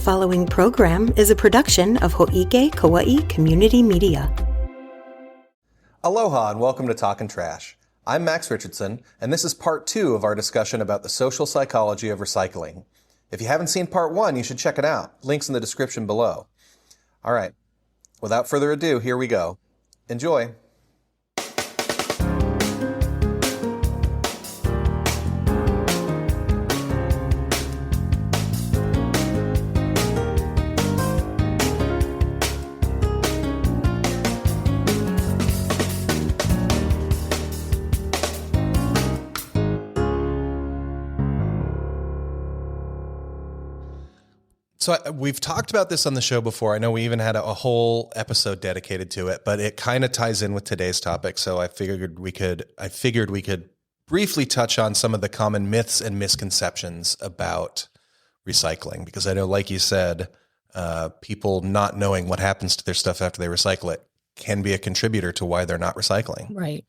The following program is a production of Hōʻike Kauaʻi Community Media. Aloha and welcome to Talkin Trash. I'm Max Richardson, and this is part 2 of our discussion about the social psychology of recycling. If you haven't seen part 1, you should check it out. Links in the description below. All right, without further ado, here we go. Enjoy. So we've talked about this on the show before. I know we even had a whole episode dedicated to it, but it kind of ties in with today's topic. So I figured we could briefly touch on some of the common myths and misconceptions about recycling, because I know, like you said, people not knowing what happens to their stuff after they recycle it can be a contributor to why they're not recycling. Right.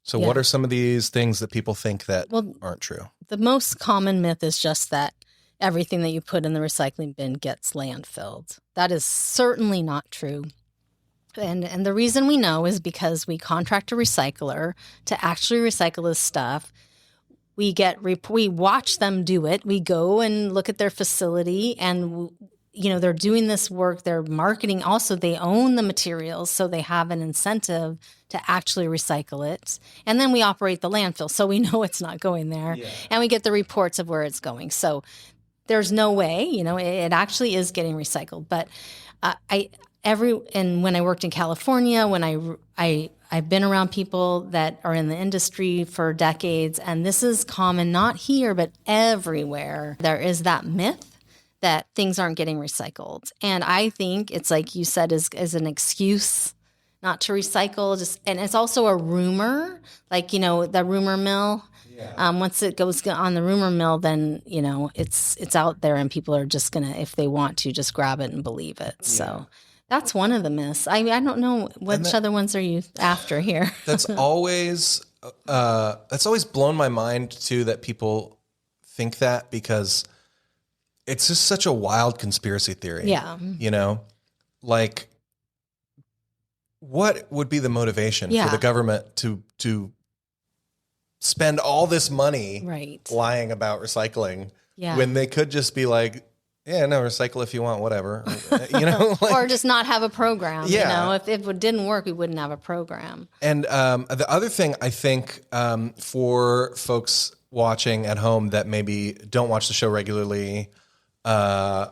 So what are some of these things that people think that aren't true? The most common myth is just that everything that you put in the recycling bin gets landfilled. That is certainly not true. And the reason we know is because we contract a recycler to actually recycle this stuff. We watch them do it. We go and look at their facility, and they're doing this work. They're marketing. Also, they own the materials, so they have an incentive to actually recycle it. And then we operate the landfill, so we know it's not going there. Yeah. And we get the reports of where it's going. So there's no way, it actually is getting recycled. But when I worked in California, when I've been around people that are in the industry for decades, and this is common, not here, but everywhere. There is that myth that things aren't getting recycled. And I think it's like you said, is an excuse not to recycle. And it's also a rumor, like, the rumor mill. Yeah. Once it goes on the rumor mill, then, it's out there and people are just going to, if they want to, just grab it and believe it. Yeah. So that's one of the myths. I don't know which other ones are you after here. That's always blown my mind too, that people think that, because it's just such a wild conspiracy theory. Yeah. Like, what would be the motivation for the government to spend all this money lying about recycling when they could just be like, recycle if you want, whatever, or just not have a program. If it didn't work, we wouldn't have a program. And the other thing I think for folks watching at home that maybe don't watch the show regularly, or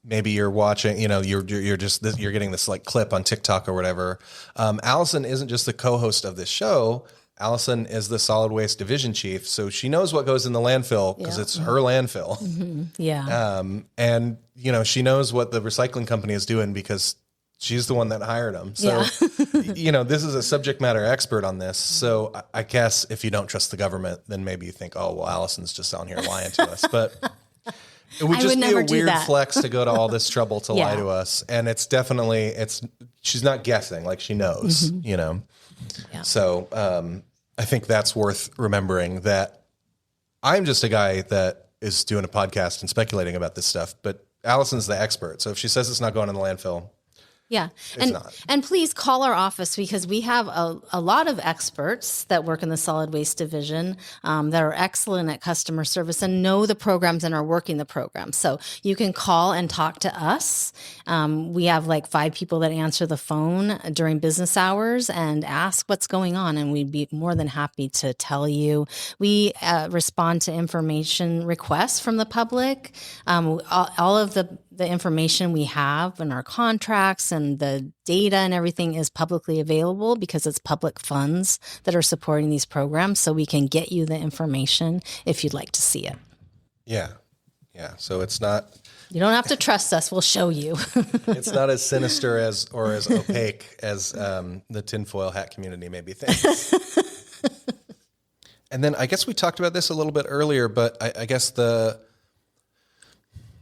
maybe you're watching, you're getting this like clip on TikTok or whatever. Allison isn't just the co-host of this show. Allison is the solid waste division chief. So she knows what goes in the landfill because it's her landfill. Mm-hmm. Yeah. And she knows what the recycling company is doing because she's the one that hired them. So, this is a subject matter expert on this. So I guess if you don't trust the government, then maybe you think, oh, well, Allison's just down here lying to us. But it would just be a weird flex to go to all this trouble to lie to us. And it's definitely, she's not guessing, like she knows, Yeah. So I think that's worth remembering, that I'm just a guy that is doing a podcast and speculating about this stuff, but Allison's the expert. So if she says it's not going in the landfill, yeah. And please call our office, because we have a lot of experts that work in the solid waste division that are excellent at customer service and know the programs and are working the programs. So you can call and talk to us. We have like 5 people that answer the phone during business hours and ask what's going on, and we'd be more than happy to tell you. We respond to information requests from the public. All of the information we have in our contracts and the data and everything is publicly available, because it's public funds that are supporting these programs. So we can get you the information if you'd like to see it. Yeah. Yeah. So it's not, you don't have to trust us. We'll show you. It's not as sinister as opaque as the tinfoil hat community maybe thinks. And then I guess we talked about this a little bit earlier, but I guess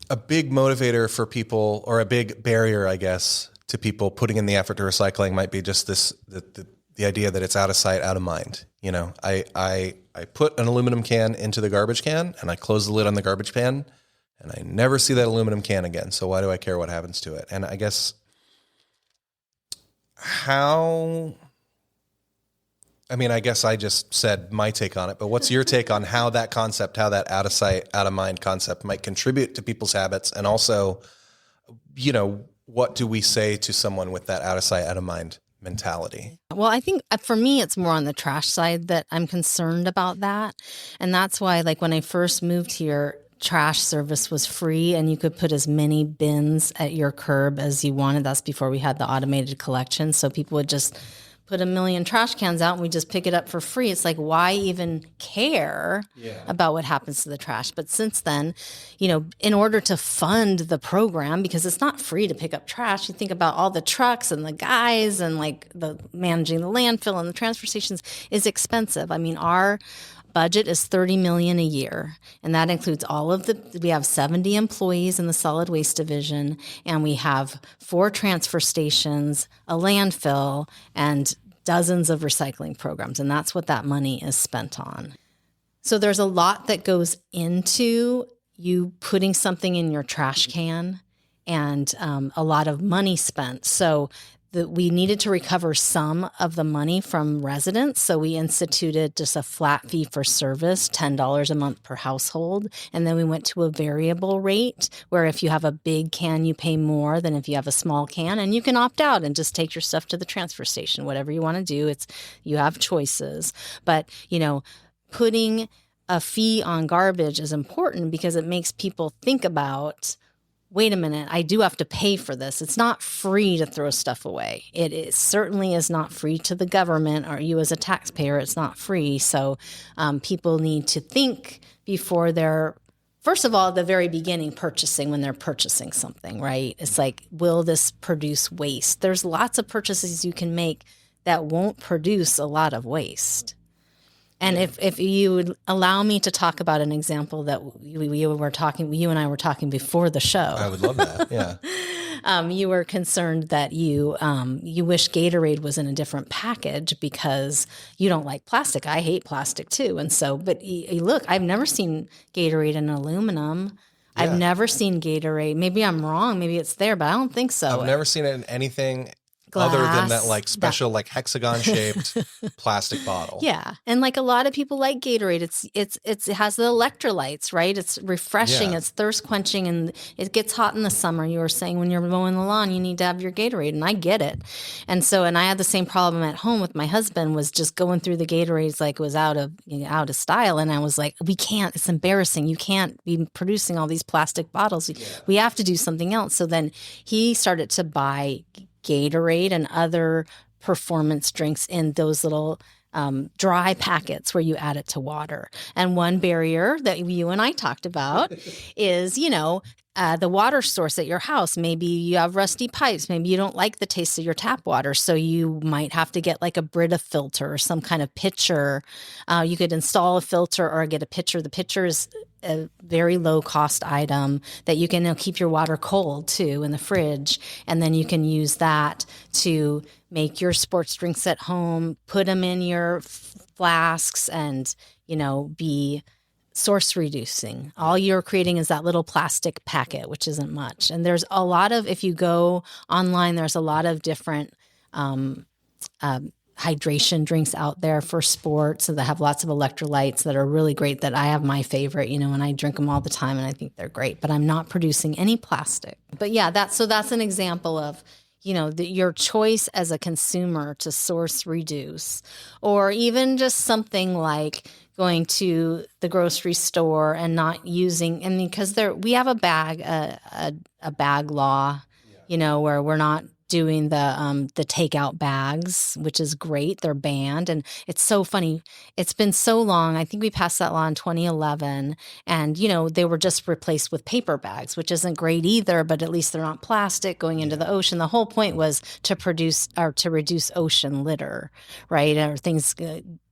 a big motivator for people, or a big barrier, I guess, to people putting in the effort to recycling might be just the idea that it's out of sight, out of mind. I put an aluminum can into the garbage can and I close the lid on the garbage can, and I never see that aluminum can again. So why do I care what happens to it? And I guess I guess I just said my take on it, but what's your take on how that concept, how that out of sight, out of mind concept might contribute to people's habits? And also, what do we say to someone with that out of sight, out of mind mentality? Well, I think for me, it's more on the trash side that I'm concerned about that. And that's why, like, when I first moved here, trash service was free and you could put as many bins at your curb as you wanted. That's before we had the automated collection. So people would just put 1 million trash cans out and we just pick it up for free. It's like, why even care about what happens to the trash? But since then, in order to fund the program, because it's not free to pick up trash, you think about all the trucks and the guys and like the managing the landfill and the transfer stations is expensive. I mean, our budget is $30 million a year, and that includes we have 70 employees in the solid waste division, and we have 4 transfer stations, a landfill, and dozens of recycling programs, and that's what that money is spent on. So there's a lot that goes into you putting something in your trash can, and a lot of money spent. So we needed to recover some of the money from residents, so we instituted just a flat fee for service, $10 a month per household, and then we went to a variable rate where if you have a big can, you pay more than if you have a small can, and you can opt out and just take your stuff to the transfer station, whatever you want to do. You have choices, but putting a fee on garbage is important because it makes people think about, wait a minute, I do have to pay for this. It's not free to throw stuff away. It certainly is not free to the government or you as a taxpayer. It's not free. So people need to think before they're, first of all, at the very beginning, when they're purchasing something, right? It's like, will this produce waste? There's lots of purchases you can make that won't produce a lot of waste. And if you would allow me to talk about an example that you and I were talking before the show. I would love that. Yeah. You were concerned that you wish Gatorade was in a different package because you don't like plastic. I hate plastic too. And so, but look, I've never seen Gatorade in aluminum. Yeah. I've never seen Gatorade. Maybe I'm wrong. Maybe it's there, but I don't think so. I've never seen it in anything other than that like special like hexagon shaped plastic bottle. Yeah. And like a lot of people like Gatorade, it has the electrolytes, right? It's refreshing, it's thirst quenching, and it gets hot in the summer. You were saying when you're mowing the lawn, you need to have your Gatorade, and I get it. And I had the same problem at home with my husband, was just going through the Gatorades like it was out of style. And I was like, we can't, it's embarrassing. You can't be producing all these plastic bottles. Yeah. We have to do something else. So then he started to buy Gatorade and other performance drinks in those little dry packets where you add it to water. And one barrier that you and I talked about is, the water source at your house. Maybe you have rusty pipes. Maybe you don't like the taste of your tap water. So you might have to get like a Brita filter or some kind of pitcher. You could install a filter or get a pitcher. The pitcher is a very low cost item that you can keep your water cold too in the fridge. And then you can use that to make your sports drinks at home, put them in your flasks and, be source reducing. All you're creating is that little plastic packet, which isn't much. And there's a lot of, if you go online, there's a lot of different hydration drinks out there for sports that have lots of electrolytes that are really great, that I have my favorite, and I drink them all the time and I think they're great, but I'm not producing any plastic. But yeah, that's an example of, your choice as a consumer to source reduce, or even just something like going to the grocery store and not using, because we have a bag law, where we're not doing the takeout bags, which is great. They're banned. And it's so funny. It's been so long. I think we passed that law in 2011. And, they were just replaced with paper bags, which isn't great either, but at least they're not plastic going into the ocean. The whole point was to reduce ocean litter, right? Or things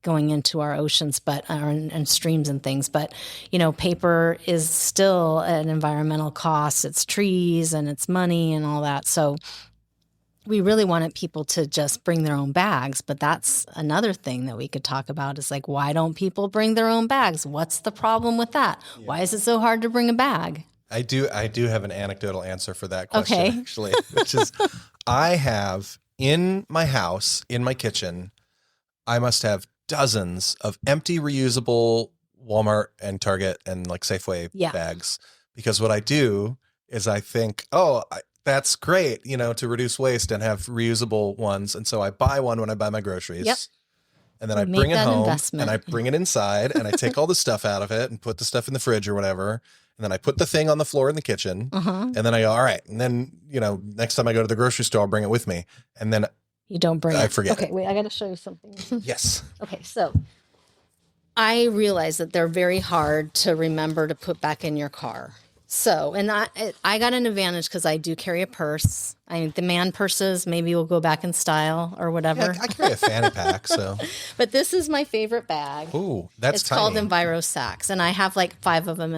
going into our oceans, and streams and things. But, paper is still an environmental cost. It's trees and it's money and all that. So we really wanted people to just bring their own bags, but that's another thing that we could talk about is like, why don't people bring their own bags? What's the problem with that? Yeah. Why is it so hard to bring a bag? I do have an anecdotal answer for that question, Okay. actually, which is I have in my house, in my kitchen, I must have dozens of empty reusable Walmart and Target and like Safeway bags, because what I do is I think, that's great, to reduce waste and have reusable ones. And so I buy one when I buy my groceries. Yep. And then I bring it home and I bring it inside and I take all the stuff out of it and put the stuff in the fridge or whatever. And then I put the thing on the floor in the kitchen and then I go, all right. And then, next time I go to the grocery store, I'll bring it with me. And then you don't bring it. I forget. Okay, wait, I got to show you something. Yes. Okay, so I realize that they're very hard to remember to put back in your car. So, and I got an advantage because I do carry a purse. The man purses maybe will go back in style or whatever. Yeah, I carry a fanny pack, so. But this is my favorite bag. Ooh, that's it's tiny. It's called Enviro Sacks, and I have like 5 of them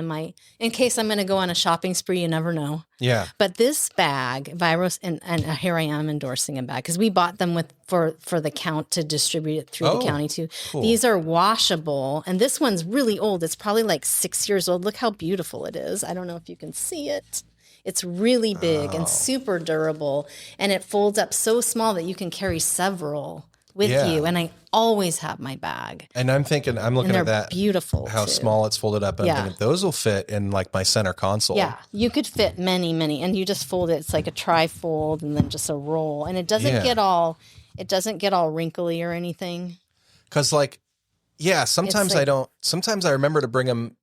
in case I'm going to go on a shopping spree. You never know. Yeah. But this bag, Enviro, and here I am endorsing a bag because we bought them for the count to distribute it through the county too. Cool. These are washable, and this one's really old. It's probably like 6 years old. Look how beautiful it is. I don't know if you can see it. It's really big and super durable, and it folds up so small that you can carry several with you. And I always have my bag. And I'm looking at that. Beautiful. How small it's folded up. And I'm thinking those will fit in like my center console. Yeah, you could fit many, and you just fold it. It's like a tri-fold and then just a roll, and it doesn't get all wrinkly or anything. Because sometimes I don't. Sometimes I remember to bring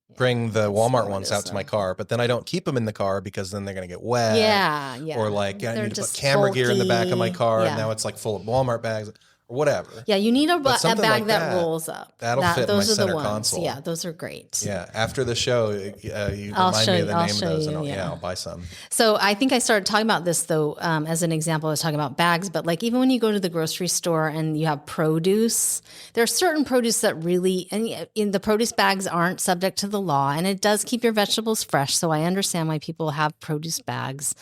the Walmart ones out to my car, but then I don't keep them in the car because then they're going to get wet. Yeah. Or I need to put camera gear in the back of my car, and now it's like full of Walmart bags or whatever. Yeah, you need a bag like that rolls up. That'll fit in my center ones. console. Yeah, those are great. Yeah, after the show, you remind me of the name of those, and I'll buy some. So I think I started talking about this though as an example. I was talking about bags, but like even when you go to the grocery store and you have produce, there are certain produce that really, and in the produce bags aren't subject to the law, and it does keep your vegetables fresh. So I understand why people have produce bags.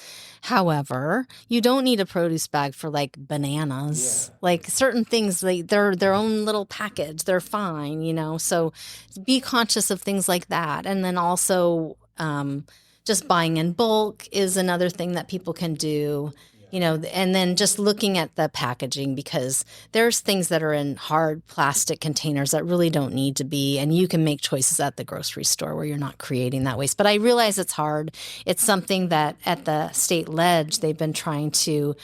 However, you don't need a produce bag for like bananas. Yeah. Like certain things, they're their own little package. They're fine, So be conscious of things like that. And then also just buying in bulk is another thing that people can do. And then just looking at the packaging, because there's things that are in hard plastic containers that really don't need to be, and you can make choices at the grocery store where you're not creating that waste. But I realize it's hard. It's something that at the state ledge, they've been trying to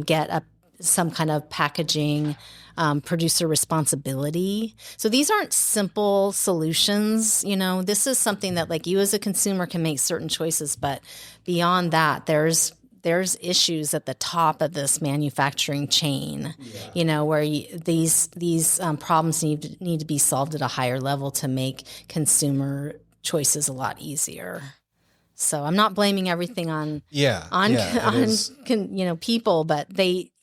get some kind of packaging producer responsibility. So these aren't simple solutions. This is something that like you as a consumer can make certain choices, but beyond that, there's issues at the top of this manufacturing chain, where these problems need to be solved at a higher level to make consumer choices a lot easier. So I'm not blaming everything on people, but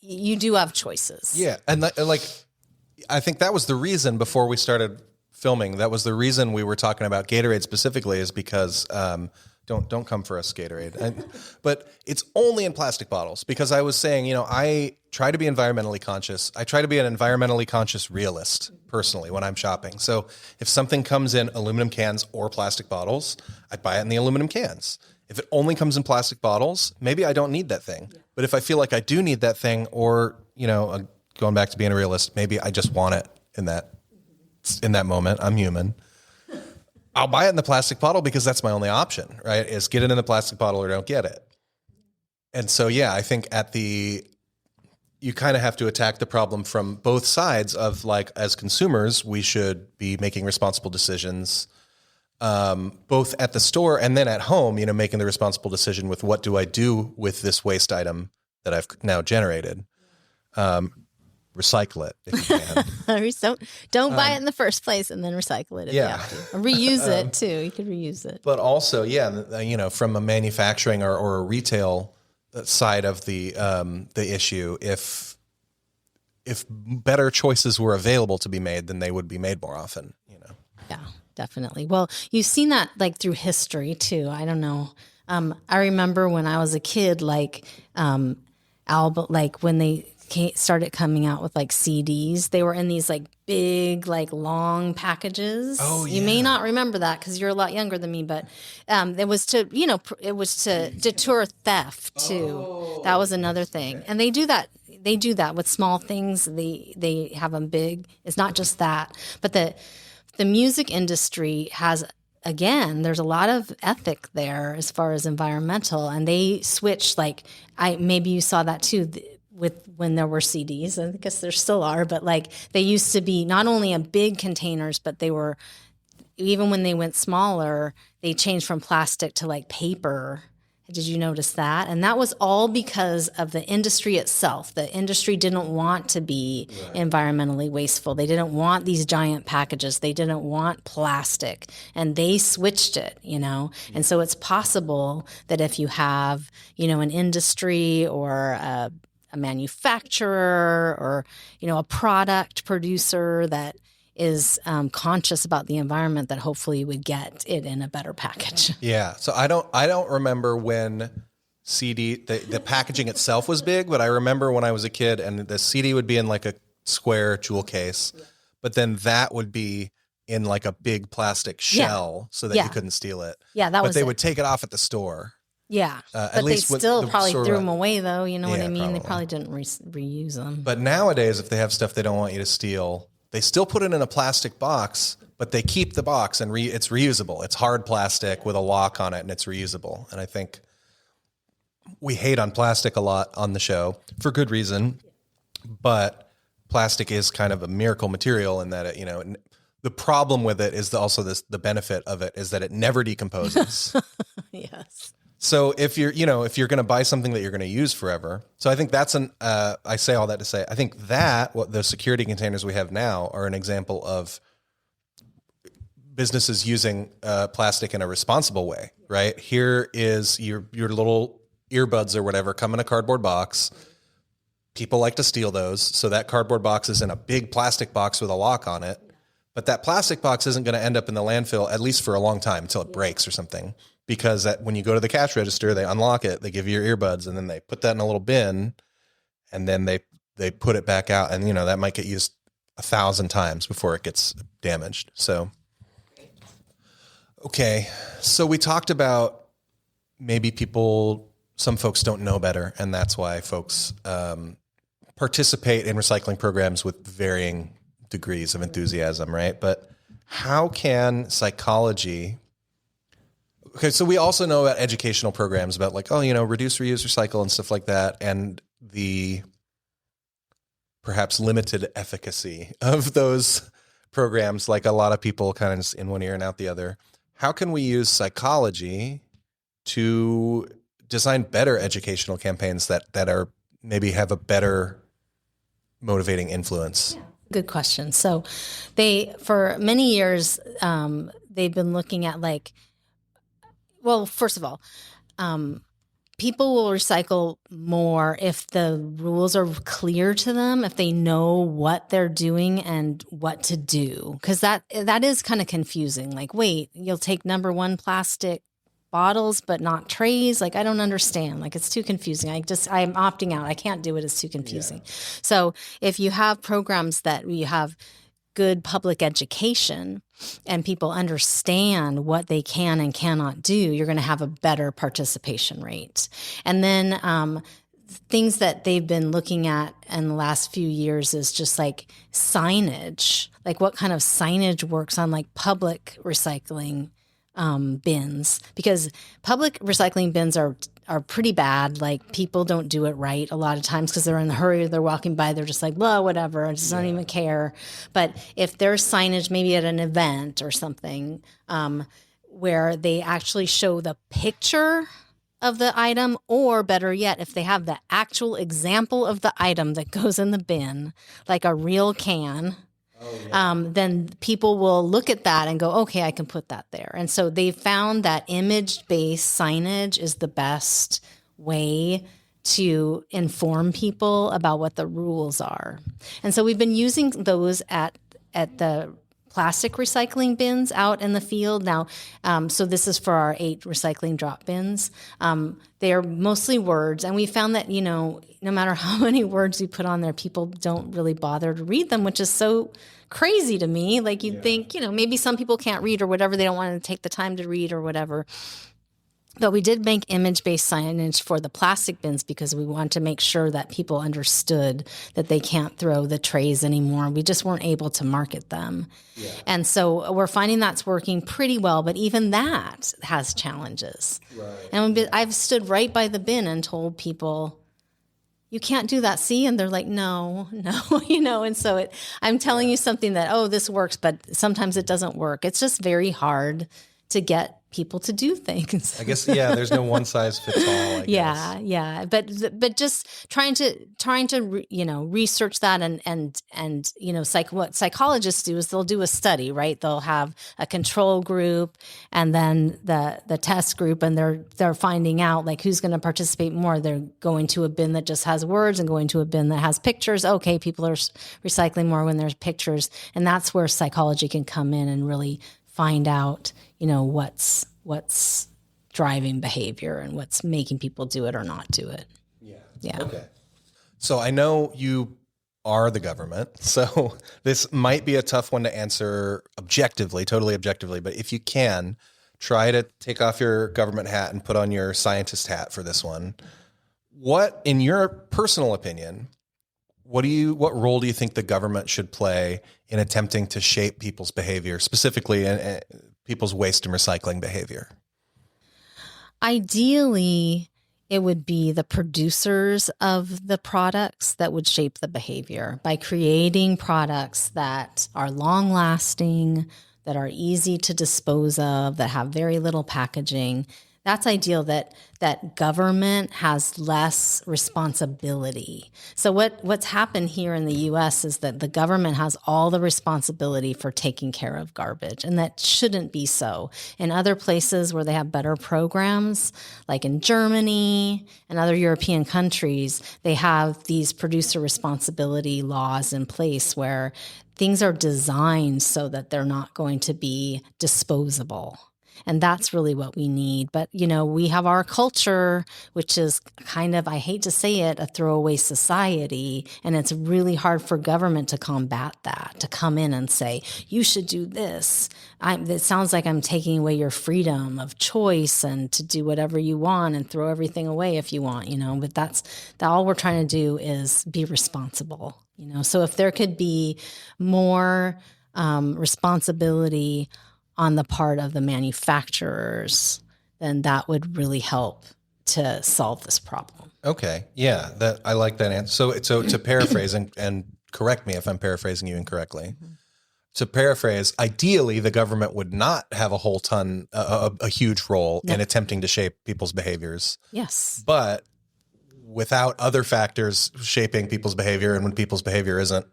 you do have choices. Yeah, and I think that was the reason before we started filming. That was the reason we were talking about Gatorade specifically, is because. Don't come for us, Gatorade. But it's only in plastic bottles, because I was saying, I try to be environmentally conscious. I try to be an environmentally conscious realist personally when I'm shopping. So if something comes in aluminum cans or plastic bottles, I buy it in the aluminum cans. If it only comes in plastic bottles, maybe I don't need that thing. Yeah. But if I feel like I do need that thing, or, going back to being a realist, maybe I just want it in that moment. I'm human. I'll buy it in the plastic bottle because that's my only option, right? Is get it in the plastic bottle or don't get it. And so, I think you kind of have to attack the problem from both sides of like, as consumers, we should be making responsible decisions, both at the store and then at home, making the responsible decision with what do I do with this waste item that I've now generated. Recycle it if you can. Don't buy it in the first place and then recycle it if you have to. Or reuse it too. You could reuse it. But also, from a manufacturing or a retail side of the issue, if better choices were available to be made, then they would be made more often. Yeah, definitely. Well, you've seen that like through history too. I don't know. I remember when I was a kid, when they started coming out with like CDs. They were in these like big, like long packages. Oh, yeah. You may not remember that because you're a lot younger than me, but it was to deter theft too. Oh, that was another thing. okay. And they do that. They do that with small things. They have them big. It's not just that, but the music industry has, again, there's a lot of ethic there as far as environmental, and they switched. Like maybe you saw that too with when there were CDs. I guess there still are, but like they used to be not only in big containers, but they were, even when they went smaller, they changed from plastic to like paper. Did you notice that? And that was all because of the industry itself. The industry didn't want to be environmentally wasteful. They didn't want these giant packages. They didn't want plastic. And they switched it, And so it's possible that if you have, an industry or a manufacturer or, a product producer that is conscious about the environment, that hopefully you would get it in a better package. Yeah. So I don't remember when the packaging itself was big, but I remember when I was a kid and the CD would be in like a square jewel case, but then that would be in like a big plastic shell so that you couldn't steal it. Yeah, but they would take it off at the store. Yeah, at but least they still probably threw threw them away, though. You know what I mean? Probably. They probably didn't reuse them. But nowadays, if they have stuff they don't want you to steal, they still put it in a plastic box, but they keep the box and it's reusable. It's hard plastic with a lock on it, and it's reusable. And I think we hate on plastic a lot on the show for good reason, but plastic is kind of a miracle material in that the problem with it is also the benefit of it is that it never decomposes. Yes. So if you're going to buy something that you're going to use forever, so I think that's I say all that to say, I think that what the security containers we have now are an example of businesses using plastic in a responsible way, right? Here is your little earbuds or whatever come in a cardboard box. People like to steal those. So that cardboard box is in a big plastic box with a lock on it. But that plastic box isn't going to end up in the landfill, at least for a long time, until it breaks or something. Because when you go to the cash register, they unlock it, they give you your earbuds, and then they put that in a little bin, and then they put it back out. And, that might get used 1,000 times before it gets damaged. So, okay. So we talked about maybe some folks don't know better, and that's why folks participate in recycling programs with varying degrees of enthusiasm, right? But how can psychology... Okay, so we also know about educational programs about like, reduce, reuse, recycle and stuff like that, and the perhaps limited efficacy of those programs, like a lot of people kind of just in one ear and out the other. How can we use psychology to design better educational campaigns that are maybe have a better motivating influence? Yeah. Good question. So for many years, they've been looking at first of all, people will recycle more if the rules are clear to them, if they know what they're doing and what to do. Because that is kind of confusing. Like, wait, you'll take number one plastic bottles, but not trays. Like, I don't understand. Like, it's too confusing. I'm opting out. I can't do it. It's too confusing. Yeah. So if you have programs that you have good public education and people understand what they can and cannot do, you're going to have a better participation rate. And then things that they've been looking at in the last few years is just like signage, like what kind of signage works on like public recycling bins, because public recycling bins are pretty bad. Like, people don't do it right a lot of times because they're in a hurry, they're walking by, they're just like, well, whatever, I just don't even care. But if there's signage maybe at an event or something where they actually show the picture of the item, or better yet, if they have the actual example of the item that goes in the bin, like a real can, then people will look at that and go, okay, I can put that there. And so they found that image-based signage is the best way to inform people about what the rules are. And so we've been using those at the plastic recycling bins out in the field now. So this is for our 8 recycling drop bins. They are mostly words. And we found that, no matter how many words you put on there, people don't really bother to read them, which is so crazy to me. Like you'd think, maybe some people can't read or whatever. They don't want to take the time to read or whatever. But we did make image-based signage for the plastic bins because we wanted to make sure that people understood that they can't throw the trays anymore. We just weren't able to market them. Yeah. And so we're finding that's working pretty well, but even that has challenges. Right. And I've stood right by the bin and told people, you can't do that, see? And they're like, no, and so I'm telling you something that, this works, but sometimes it doesn't work. It's just very hard to get people to do things. I guess, there's no one size fits all, I guess. Yeah. But just trying to research that and what psychologists do is they'll do a study, right? They'll have a control group and then the test group, and they're finding out like who's going to participate more. They're going to a bin that just has words and going to a bin that has pictures. Okay, people are recycling more when there's pictures, and that's where psychology can come in and really find out, what's driving behavior and what's making people do it or not do it. Yeah. Okay. So I know you are the government, so this might be a tough one to answer totally objectively, but if you can, try to take off your government hat and put on your scientist hat for this one. What, in your personal opinion, what role do you think the government should play in attempting to shape people's behavior, specifically people's waste and recycling behavior? Ideally, it would be the producers of the products that would shape the behavior by creating products that are long-lasting, that are easy to dispose of, that have very little packaging. That's ideal that government has less responsibility. So what's happened here in the U.S. is that the government has all the responsibility for taking care of garbage, and that shouldn't be so. In other places where they have better programs, like in Germany and other European countries, they have these producer responsibility laws in place where things are designed so that they're not going to be disposable. And that's really what we need. But, we have our culture, which is kind of, I hate to say it, a throwaway society. And it's really hard for government to combat that, to come in and say, you should do this. It sounds like I'm taking away your freedom of choice and to do whatever you want and throw everything away if you want, But that's all we're trying to do is be responsible, So if there could be more responsibility on the part of the manufacturers, then that would really help to solve this problem. Okay. Yeah, I like that answer. So to paraphrase, and correct me if I'm paraphrasing you incorrectly, mm-hmm. To paraphrase, ideally the government would not have a huge role in attempting to shape people's behaviors. Yes. But without other factors shaping people's behavior, and when people's behavior isn't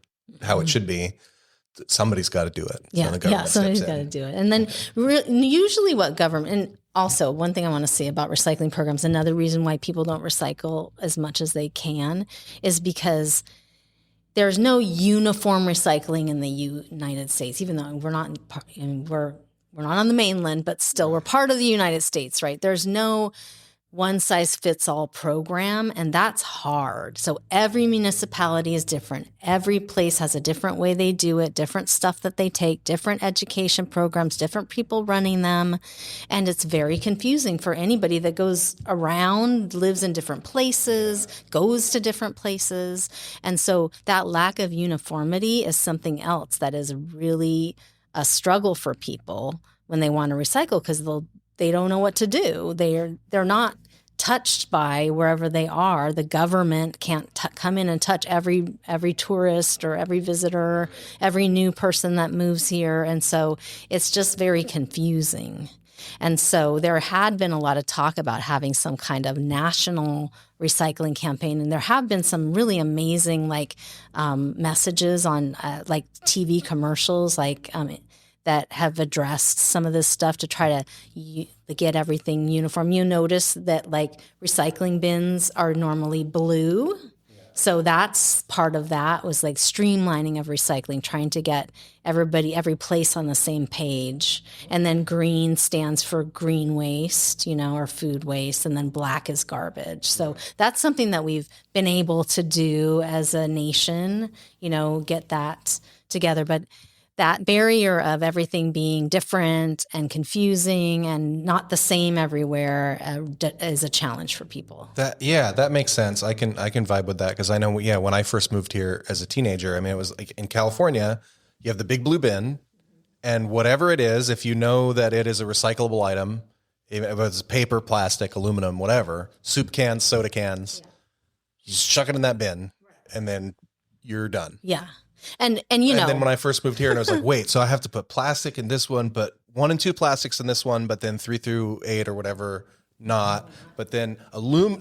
how it should be, somebody's got to do it. Somebody's got to do it. And then usually what government, and also one thing I want to say about recycling programs, another reason why people don't recycle as much as they can is because there's no uniform recycling in the United States, even though we're not on the mainland, but still we're part of the United States, right? There's no one-size-fits-all program, and that's hard. So every municipality is different. Every place has a different way they do it, different stuff that they take, different education programs, different people running them, and it's very confusing for anybody that goes around, lives in different places, goes to different places, and so that lack of uniformity is something else that is really a struggle for people when they want to recycle because they don't know what to do. They're not touched by wherever they are. The government can't come in and touch every tourist or every visitor, every new person that moves here. And so it's just very confusing. And so there had been a lot of talk about having some kind of national recycling campaign. And there have been some really amazing messages on TV commercials that have addressed some of this stuff to try to get everything uniform. You notice that recycling bins are normally blue. Yeah. So that's part of that was like streamlining of recycling, trying to get every place on the same page. And then green stands for green waste, or food waste. And then black is garbage. So that's something that we've been able to do as a nation, get that together. But that barrier of everything being different and confusing and not the same everywhere is a challenge for people. That makes sense. I can vibe with that because I know, when I first moved here as a teenager, I mean, it was like in California, you have the big blue bin, and whatever it is, if you know that it is a recyclable item, even if it's paper, plastic, aluminum, whatever, soup cans, soda cans, you just chuck it in that bin, and then you're done. Yeah. And then when I first moved here, and I was like, wait, so I have to put plastic in this one, but 1 and 2 plastics in this one, but then 3 through 8 or whatever, not. But then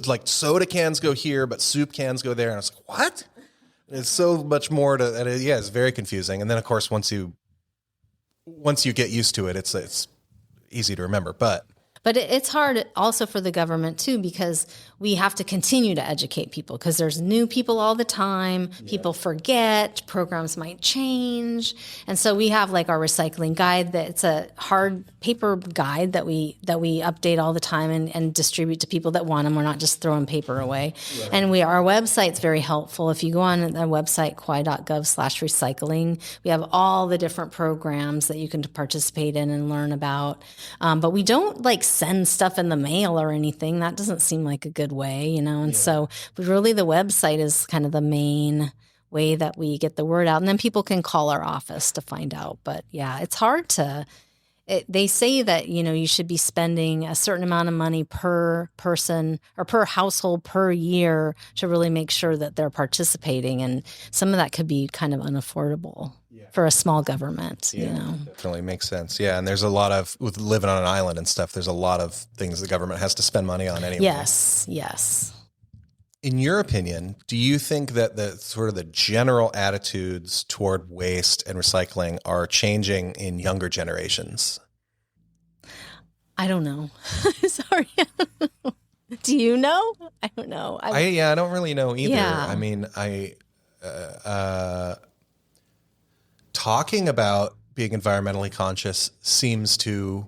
like soda cans go here, but soup cans go there. And I was like, what? It's so much more it's very confusing. And then of course, once you get used to it, it's easy to remember, But it's hard also for the government too, because we have to continue to educate people because there's new people all the time. Yeah. People forget, programs might change. And so we have like our recycling guide it's a hard paper guide that we update all the time and distribute to people that want them. We're not just throwing paper away. Right. And our website's very helpful. If you go on the website, kauaʻi.gov/recycling, we have all the different programs that you can participate in and learn about. But we don't like send stuff in the mail or anything. That doesn't seem like a good way, and so really the website is kind of the main way that we get the word out, and then people can call our office to find out. But it's hard they say that, you should be spending a certain amount of money per person or per household per year to really make sure that they're participating. And some of that could be kind of unaffordable for a small government, Definitely makes sense. Yeah. And there's a lot with living on an island and stuff, there's a lot of things the government has to spend money on anyway. Yes. In your opinion, do you think that the sort of the general attitudes toward waste and recycling are changing in younger generations? I don't know. Sorry. Do you know? I don't know. I don't really know either. Yeah. I mean, talking about being environmentally conscious seems to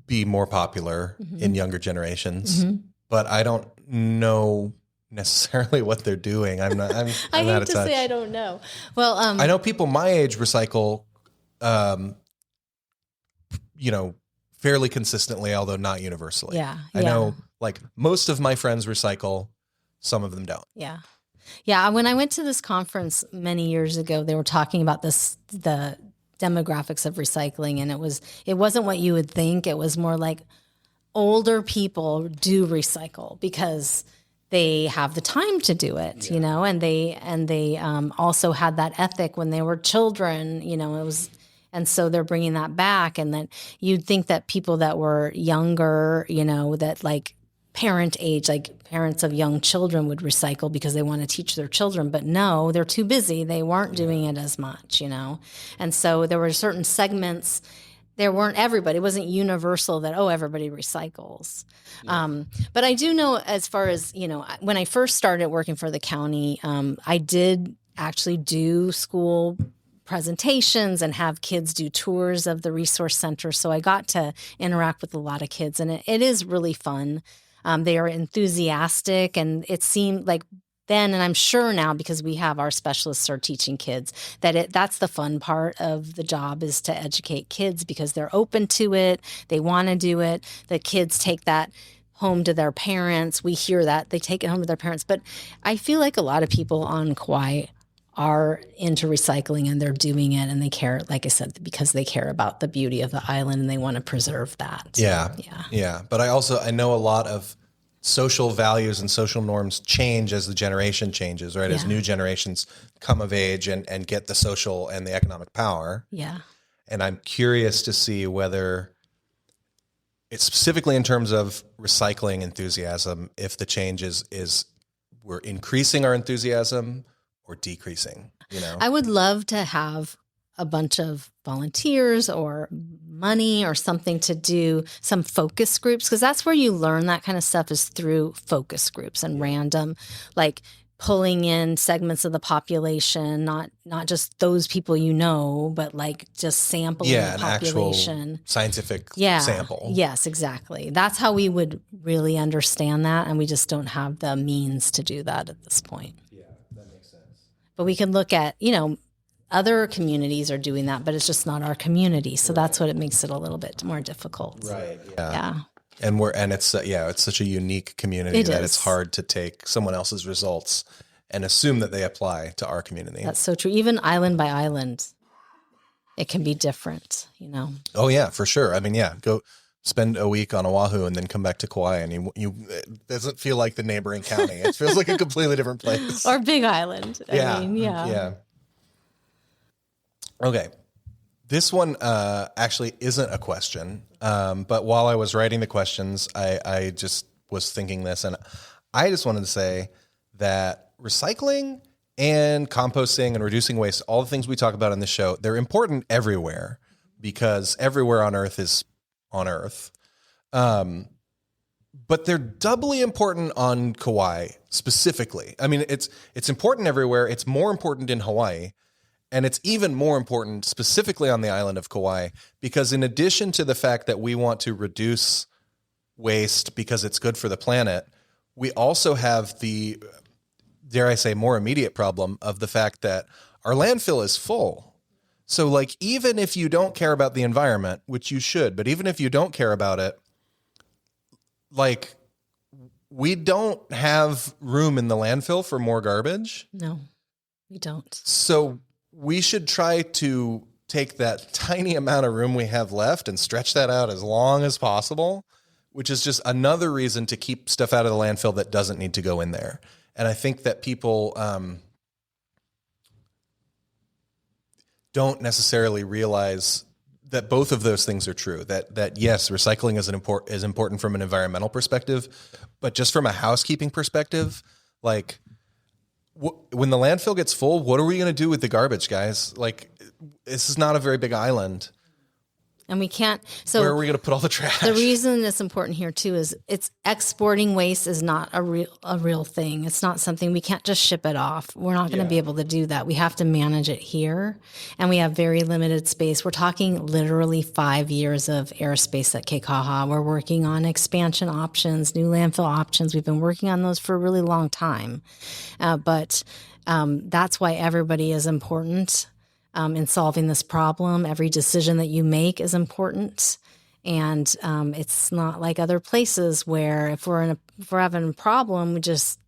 be more popular in younger generations, but I don't know necessarily what they're doing. I'm I hate to say I don't know. Well, I know people my age recycle, fairly consistently, although not universally. Yeah. I know like most of my friends recycle, some of them don't. Yeah. Yeah. When I went to this conference many years ago, they were talking about the demographics of recycling, and it wasn't what you would think. It was more like older people do recycle because they have the time to do it, and they also had that ethic when they were children, and so they're bringing that back. And that you'd think that people that were younger, that like parent age, like parents of young children would recycle because they want to teach their children, but no, they're too busy. They weren't doing it as much, And so there were certain segments. There weren't everybody. It wasn't universal that, everybody recycles. Yeah. But I do know, as far as, when I first started working for the county, I did actually do school presentations and have kids do tours of the resource center. So I got to interact with a lot of kids, and it is really fun. They are enthusiastic, and it seemed like then, and I'm sure now because we have our specialists are teaching kids, that's the fun part of the job, is to educate kids because they're open to it. They want to do it. The kids take that home to their parents. We hear that. They take it home to their parents. But I feel like a lot of people on Kauaʻi are into recycling, and they're doing it, and they care, like I said, because they care about the beauty of the island and they want to preserve that. Yeah. But I know a lot of social values and social norms change as the generation changes, right? Yeah. As new generations come of age and get the social and the economic power. Yeah. And I'm curious to see whether it's specifically in terms of recycling enthusiasm, if the change is we're increasing our enthusiasm or decreasing, I would love to have a bunch of volunteers or money or something to do some focus groups, because that's where you learn that kind of stuff, is through focus groups and random, like pulling in segments of the population, not just those people but like just sampling the population. An actual scientific sample. Yes, exactly. That's how we would really understand that, and we just don't have the means to do that at this point. Yeah, that makes sense. But we can look at, other communities are doing that, but it's just not our community. So that's what it makes it a little bit more difficult. Right. Yeah. And it's such a unique community that it's hard to take someone else's results and assume that they apply to our community. That's so true. Even island by island, it can be different, Oh yeah, for sure. I mean, go spend a week on Oahu and then come back to Kauaʻi, and it doesn't feel like the neighboring county. It feels like a completely different place. Or Big Island. Yeah. Okay. This one actually isn't a question, but while I was writing the questions, I just was thinking this, and I just wanted to say that recycling and composting and reducing waste, all the things we talk about on this show, they're important everywhere because everywhere on Earth is on Earth. But they're doubly important on Kauaʻi specifically. I mean, it's important everywhere. It's more important in Hawaii. And it's even more important specifically on the island of Kauaʻi because in addition to the fact that we want to reduce waste because it's good for the planet, we also have the, dare I say, more immediate problem of the fact that our landfill is full. So like, even if you don't care about the environment, which you should, but even if you don't care about it, like we don't have room in the landfill for more garbage. No, we don't. So we should try to take that tiny amount of room we have left and stretch that out as long as possible, which is just another reason to keep stuff out of the landfill that doesn't need to go in there. And I think that people don't necessarily realize that both of those things are true. That yes, recycling is important from an environmental perspective, but just from a housekeeping perspective, like when the landfill gets full, what are we going to do with the garbage, guys? Like, this is not a very big island. And we can't. So where are we going to put all the trash? The reason it's important here too is it's exporting waste is not a real thing. It's not something we can't just ship it off. We're not going to be able to do that. We have to manage it here, and we have very limited space. We're talking literally 5 years of airspace at Keikaha. We're working on expansion options, new landfill options. We've been working on those for a really long time, but that's why everybody is important. In solving this problem. Every decision that you make is important. And it's not like other places where if we're having a problem, we just,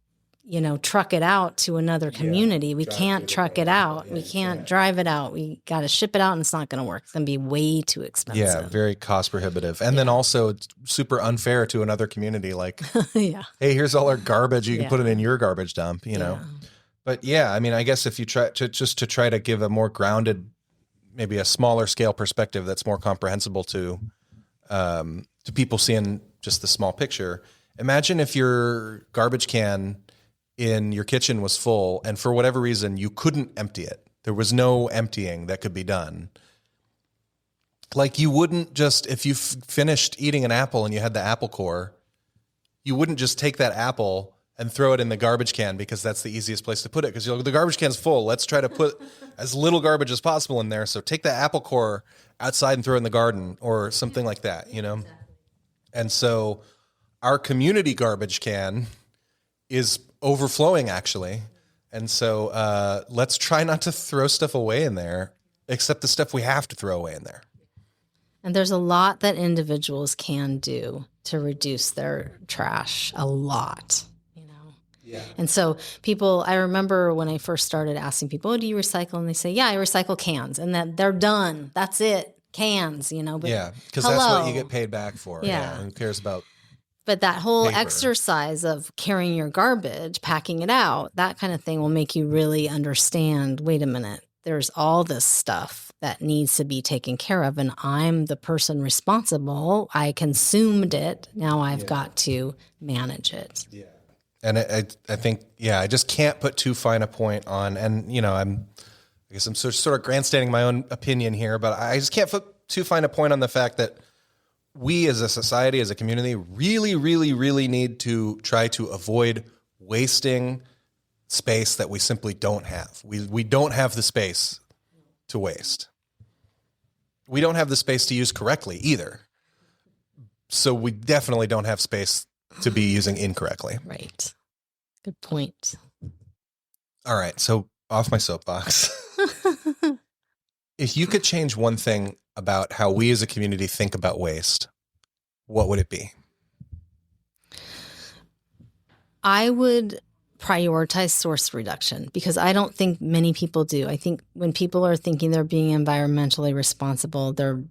truck it out to another community. We can't truck it out. We can't drive it out. We got to ship it out, and it's not going to work. It's going to be way too expensive. Yeah, very cost prohibitive. And then also it's super unfair to another community. Like, hey, here's all our garbage. You can put it in your garbage dump, you know. But yeah, I mean, I guess if you try to give a more grounded, maybe a smaller scale perspective that's more comprehensible to people seeing just the small picture. Imagine if your garbage can in your kitchen was full and for whatever reason you couldn't empty it. There was no emptying that could be done. Like you wouldn't just, if you finished eating an apple and you had the apple core, you wouldn't just take that apple and throw it in the garbage can because that's the easiest place to put it. Because the garbage can's full. Let's try to put as little garbage as possible in there. So take the apple core outside and throw it in the garden or something like that, Exactly. And so our community garbage can is overflowing actually. And so let's try not to throw stuff away in there, except the stuff we have to throw away in there. And there's a lot that individuals can do to reduce their trash, a lot. Yeah. And so I remember when I first started asking people, do you recycle? And they say, yeah, I recycle cans, and that they're done. That's it. Cans, But because that's what you get paid back for. Yeah. Who cares about But that whole paper. Exercise of carrying your garbage, packing it out, that kind of thing will make you really understand, wait a minute, there's all this stuff that needs to be taken care of, and I'm the person responsible. I consumed it. Now I've got to manage it. Yeah. And I think, I just can't put too fine a point on, and, I guess I'm sort of grandstanding my own opinion here, but I just can't put too fine a point on the fact that we as a society, as a community, really, really, really need to try to avoid wasting space that we simply don't have. We don't have the space to waste. We don't have the space to use correctly either. So we definitely don't have space to be using incorrectly. Right. Good point. All right. So off my soapbox. If you could change one thing about how we as a community think about waste, what would it be? I would prioritize source reduction because I don't think many people do. I think when people are thinking they're being environmentally responsible, they're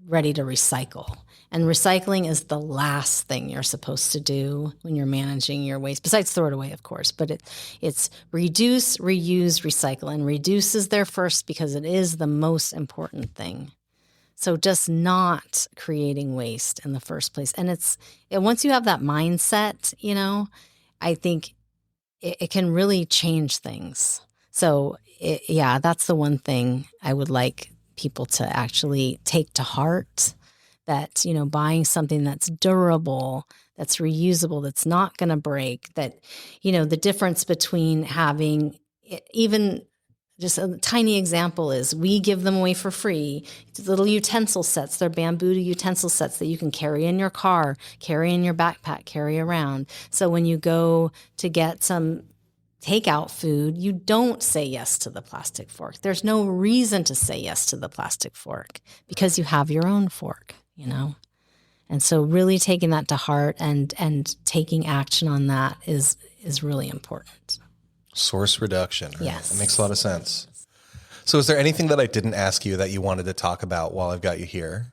ready to recycle. And recycling is the last thing you're supposed to do when you're managing your waste, besides throw it away, of course. But it's reduce, reuse, recycle. And reduce is there first because it is the most important thing. So just not creating waste in the first place. And once you have that mindset, I think it can really change things. So that's the one thing I would like people to actually take to heart, that, buying something that's durable, that's reusable, that's not going to break, that, the difference between having even just a tiny example is we give them away for free, little utensil sets. They're bamboo utensil sets that you can carry in your car, carry in your backpack, carry around. So when you go to get some takeout food, you don't say yes to the plastic fork. There's no reason to say yes to the plastic fork because you have your own fork, And so really taking that to heart and taking action on that is really important. Source reduction. Right? Yes. That makes a lot of sense. So is there anything that I didn't ask you that you wanted to talk about while I've got you here?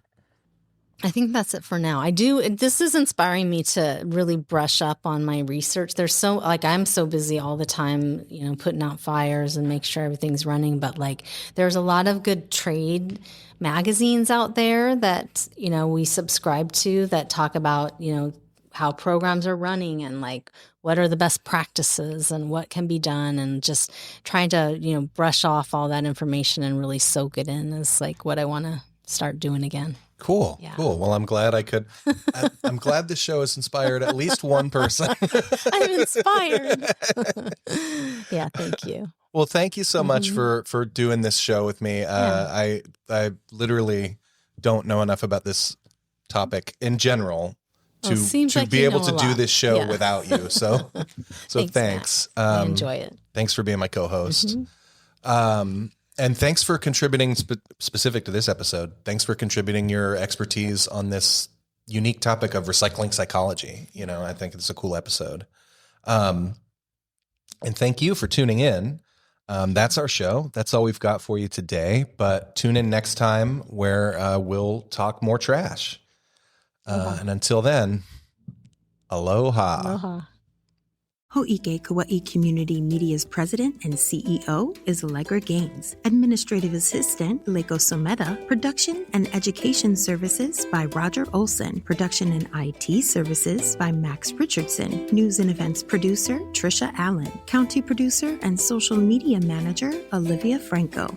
I think that's it for now. This is inspiring me to really brush up on my research. I'm so busy all the time, putting out fires and make sure everything's running. But there's a lot of good trade magazines out there that, we subscribe to that talk about, how programs are running and what are the best practices and what can be done, and just trying to, brush off all that information and really soak it in is what I want to start doing again. Cool. Yeah. Cool. Well, I'm glad I'm glad this show has inspired at least one person. I'm inspired. Yeah. Thank you. Well, thank you so much for doing this show with me. I literally don't know enough about this topic in general to be able to do this show without you. So thanks. I enjoy it. Thanks for being my co-host. And thanks for contributing specific to this episode. Thanks for contributing your expertise on this unique topic of recycling psychology. I think it's a cool episode. And thank you for tuning in. That's our show. That's all we've got for you today. But tune in next time where we'll talk more trash. And until then, aloha. Aloha. Hōʻike Kauaʻi Community Media's president and CEO is Allegra Gaines. Administrative assistant, Leiko Someda. Production and education services by Roger Olson. Production and IT services by Max Richardson. News and events producer, Trisha Allen. County producer and social media manager, Olivia Franco.